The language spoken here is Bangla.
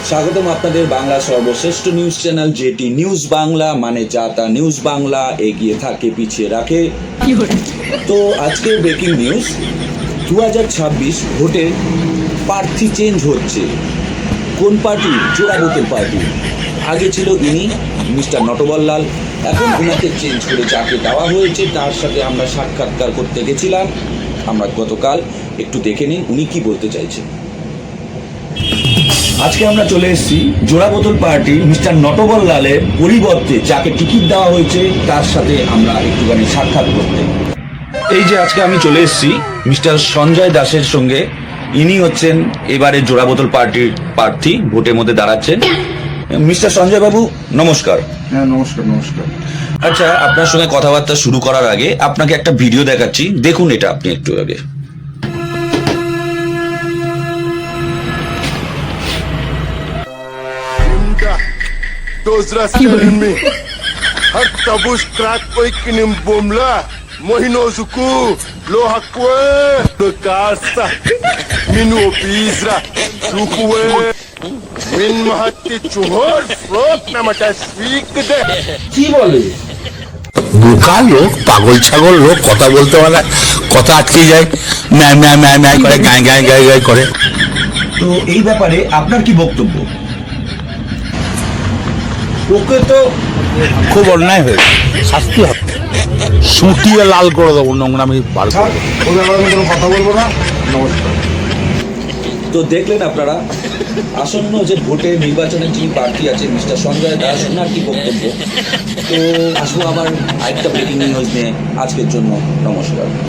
স্বাগতম আপনাদের বাংলা সর্বশ্রেষ্ঠ নিউজ চ্যানেল যেটি নিউজ বাংলা, মানে যা তা নিউজ বাংলা, এগিয়ে থাকে পিছিয়ে রাখে। তো আজকের ব্রেকিং নিউজ, 2026 ভোটে প্রার্থী চেঞ্জ হচ্ছে। কোন পার্টি? জোড়াবোতল পার্টি। আগে ছিল ইনি মিস্টার নটবরলাল, এখন ওনাকে চেঞ্জ করে যাকে দেওয়া হয়েছে তার সাথে আমরা সাক্ষাৎকার করতে গেছিলাম আমরা গতকাল। একটু দেখে নিন উনি কি বলতে চাইছেন। আজকে আমরা চলে এসেছি জোড়াবোতল পার্টি মিস্টার নটবরলালের পরিবর্তে যাকে টিকিট দেওয়া হয়েছে তার সাথে আমরা একটুখানি সাক্ষাৎ করতে। এই যে আজকে আমি চলে এসেছি মিস্টার সঞ্জয় দাসের সঙ্গে। ইনি হচ্ছেন এবারে জোড়াবোতল পার্টির প্রার্থী, ভোটের মধ্যে দাঁড়াচ্ছেন। মিস্টার সঞ্জয় বাবু নমস্কার। হ্যাঁ, নমস্কার নমস্কার। আচ্ছা, আপনার সঙ্গে কথাবার্তা শুরু করার আগে আপনাকে একটা ভিডিও দেখাচ্ছি, দেখুন এটা আপনি একটু আগে। Dozrastelmi. Hatta bush crack oikinim bomla. Mohinozuku. Lohakwe. Kasa. Minu pizra. Lukwe. Min mahatti chuhor. Frot namata speak de. কি বলে? বোকা লোক, পাগল ছাগল লোক, কথা বলতে পারে, কথা আটকে যায়, ম্যায় ম্যায় ম্যায় ম্যায় করে, গায়ে গায়ে গায়ে গায়ে করে। তো এই ব্যাপারে আপনার কি বক্তব্য? ওকে তো খুব অন্যায় হয়েছে, শাস্তি হবে, সুটিয়ে লাল করে দেবো, নোংরামি বার করে দেবো। ও ব্যাপারে আমি কোনো কথা বলবো না। নমস্কার। তো দেখলেন আপনারা, আসন্ন যে ভোটে নির্বাচনে যিনি প্রার্থী আছে মিস্টার সঞ্জয় দাস, ওনার কি বক্তব্য। তো আসবো আবার আরেকটা ব্রেকিং নিউজ নিয়ে। আজকের জন্য নমস্কার।